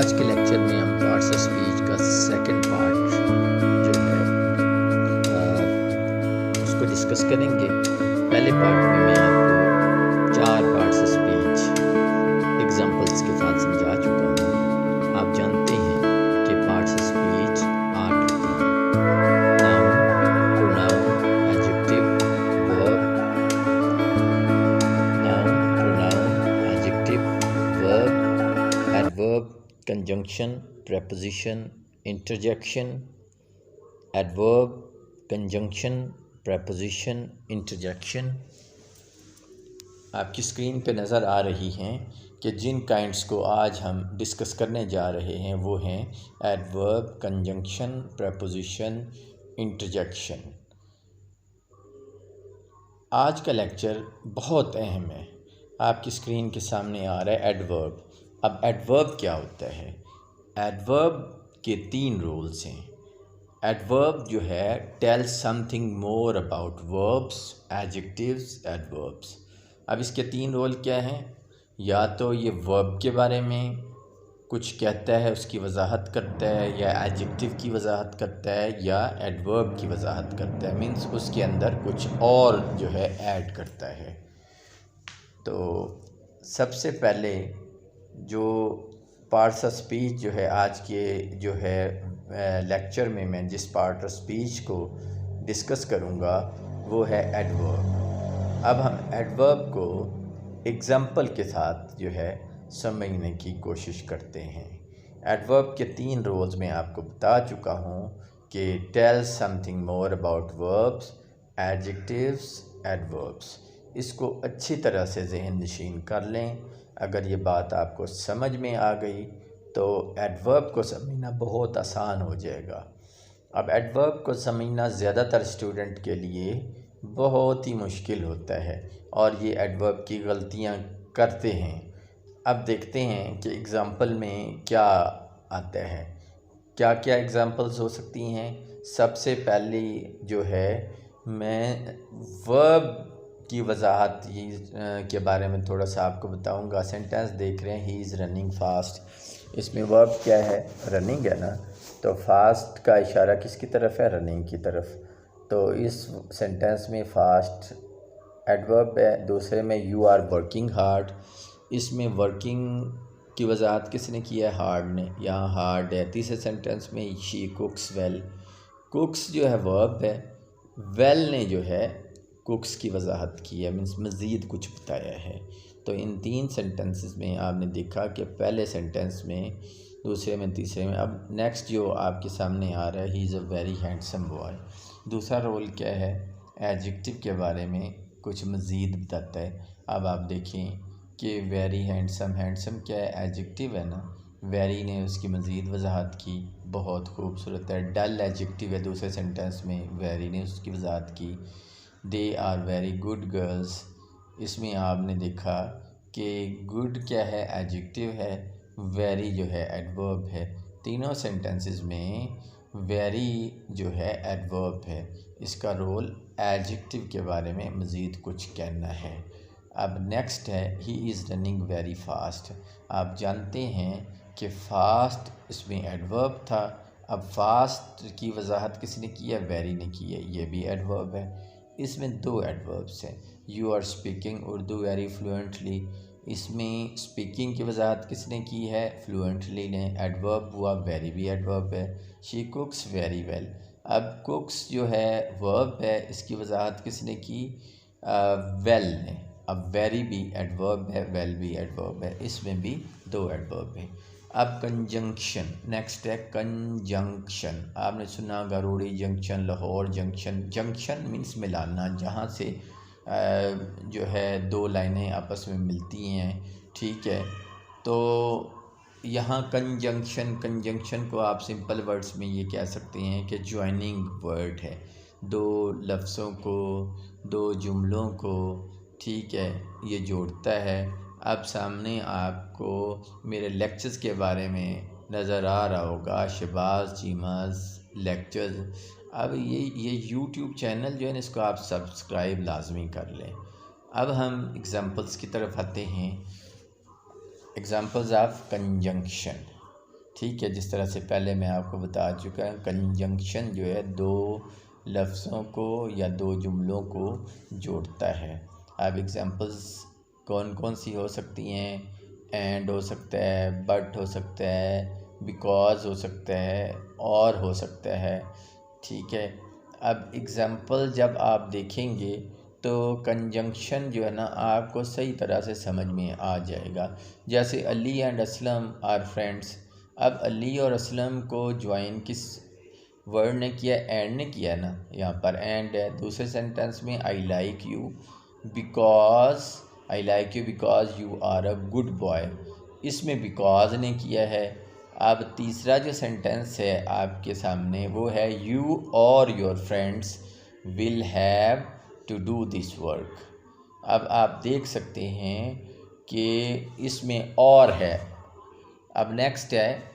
आज के लेक्चर में हम पार्ट्स ऑफ स्पीच का सेकंड पार्ट जो है उसको डिस्कस करेंगे। पहले पार्ट में मैं आपको 4 पार्ट्स ऑफ स्पीच एग्जांपल्स के साथ समझा चुका हूँ। आप जानते हैं कि पार्ट्स ऑफ स्पीच 8 होती हैं: noun, pronoun, adjective, verb, noun, pronoun, adjective, verb, adverb, conjunction, preposition, interjection, adverb, conjunction, preposition, interjection। आपकी स्क्रीन पे नज़र आ रही हैं कि जिन काइंड्स को आज हम डिस्कस करने जा रहे हैं वो हैं एडवर्ब, कंजंक्शन, preposition, interjection। आज का लेक्चर बहुत अहम है। आपकी स्क्रीन के सामने आ रहा है एडवर्ब। अब एडवर्ब क्या होता है? एडवर्ब के 3 रूल्स हैं। एडवर्ब जो है tell something more about verbs, adjectives, adverbs. अब इसके 3 रोल क्या हैं? या तो ये वर्ब के बारे में कुछ कहता है, उसकी वजाहत करता है, या एडजेक्टिव की वजाहत करता है, या एडवर्ब की वजाहत करता है, मीन्स उसके अंदर कुछ और जो है ऐड करता है। तो सबसे पहले जो पार्ट्स ऑफ स्पीच जो है आज के जो है लेक्चर में मैं जिस पार्ट ऑफ स्पीच को डिस्कस करूँगा वो है एडवर्ब। अब हम एडवर्ब को एग्जाम्पल के साथ जो है समझने की कोशिश करते हैं। एडवर्ब के 3 रोल्स मैं आपको बता चुका हूँ कि tell something more about verbs, adjectives, adverbs. इसको अच्छी तरह से ज़हन नशीन कर लें। अगर ये बात आपको समझ में आ गई तो एडवर्ब को समझना बहुत आसान हो जाएगा। अब एडवर्ब को समझना ज़्यादातर स्टूडेंट के लिए बहुत ही मुश्किल होता है और ये एडवर्ब की गलतियां करते हैं। अब देखते हैं कि एग्ज़ाम्पल में क्या आता है। क्या क्या एग्ज़ाम्पल्स हो सकती हैं? सबसे पहली जो है मैं वर्ब की वजाहत के बारे में थोड़ा सा आपको बताऊंगा। सेंटेंस देख रहे हैं, ही इज़ रनिंग फास्ट। इसमें वर्ब क्या है? रनिंग है ना, तो फास्ट का इशारा किसकी तरफ है? रनिंग की तरफ। तो इस सेंटेंस में फास्ट एडवर्ब है। दूसरे में यू आर वर्किंग हार्ड। इसमें वर्किंग की वजाहत किसने किया है? हार्ड ने। यहाँ हार्ड है। तीसरे सेंटेंस में शी कुक्स वेल। कुक्स जो है वर्ब है, वेल ने जो है कुक्स की वजाहत की है, मीन्स मज़ीद कुछ बताया है। तो इन 3 सेंटेंसेस में आपने देखा कि पहले सेंटेंस में, दूसरे में, तीसरे में। अब नेक्स्ट जो आपके सामने आ रहा है, he is a very handsome boy. दूसरा रोल क्या है? एडजेक्टिव के बारे में कुछ मज़ीद बताता है। अब आप देखें कि वेरी हैंडसम, हैंडसम क्या है? एडजेक्टिव है ना। वेरी ने उसकी मज़ीद वजाहत की, बहुत खूबसूरत है। डल एडजेक्टिव है दूसरे सेंटेंस में, वेरी ने उसकी वजाहत की। They are very good girls. इसमें आपने देखा कि गुड क्या है? एडजेक्टिव है, वेरी जो है एडवर्ब है। तीनों सेंटेंसेस में वेरी जो है एडवर्ब है। इसका रोल एडजेक्टिव के बारे में मज़ीद कुछ कहना है। अब नेक्स्ट है, he is running very fast. आप जानते हैं कि फ़ास्ट इसमें एडवर्ब था। अब फास्ट की वजाहत किसने की है? वेरी ने की है, ये भी एडवर्ब है। इसमें 2 एडवर्ब्स हैं। You are speaking Urdu very fluently. इसमें स्पीकिंग की वजाहत किसने की है? फ्लुएंटली ने। एडवर्ब हुआ, वेरी भी एडवर्ब है। She कुक्स very well. अब कुक्स जो है वर्ब है, इसकी वजाहत किसने की? वेल ने। अब वेरी भी एडवर्ब है, वेल भी एडवर्ब है। इसमें भी 2 एडवर्ब हैं। अब कंजंक्शन नेक्स्ट है। कंजंक्शन आपने सुना, गरोड़ी junction, Lahore junction. Junction means मिलाना, जहाँ से जो है 2 लाइनें आपस में मिलती हैं, ठीक है। तो यहाँ कंजंक्शन, कंजंक्शन को आप सिंपल वर्ड्स में ये कह सकते हैं कि ज्वाइनिंग वर्ड है। 2 लफ्ज़ों को, 2 जुमलों को, ठीक है, ये जोड़ता है। अब सामने आपको मेरे लेक्चर्स के बारे में नज़र आ रहा होगा, शहबाज चीमाज़ लेक्चर्स। अब ये यूट्यूब चैनल जो है ना, इसको आप सब्सक्राइब लाजमी कर लें। अब हम एग्ज़ाम्पल्स की तरफ आते हैं। Examples of conjunction. ठीक है, जिस तरह से पहले मैं आपको बता चुका हूँ, कंजंक्शन जो है दो लफ्ज़ों को या दो जुमलों को जोड़ता है। अब एग्जांपल्स कौन कौन सी हो सकती हैं? एंड हो सकता है, बट हो सकता है, बिकॉज़ हो सकता है, और हो सकता है। ठीक है, अब एग्ज़ाम्पल जब आप देखेंगे तो कंजंक्शन जो है ना आपको सही तरह से समझ में आ जाएगा। जैसे Ali and Aslam are friends. अब अली और असलम को ज्वाइन किस वर्ड ने किया? एंड ने किया ना, यहाँ पर एंड है। दूसरे सेंटेंस में I like you because you are a good boy, इसमें बिकॉज ने किया है। अब तीसरा जो सेंटेंस है आपके सामने वो है यू और your friends will have to do this work. अब आप देख सकते हैं कि इसमें और है। अब नेक्स्ट है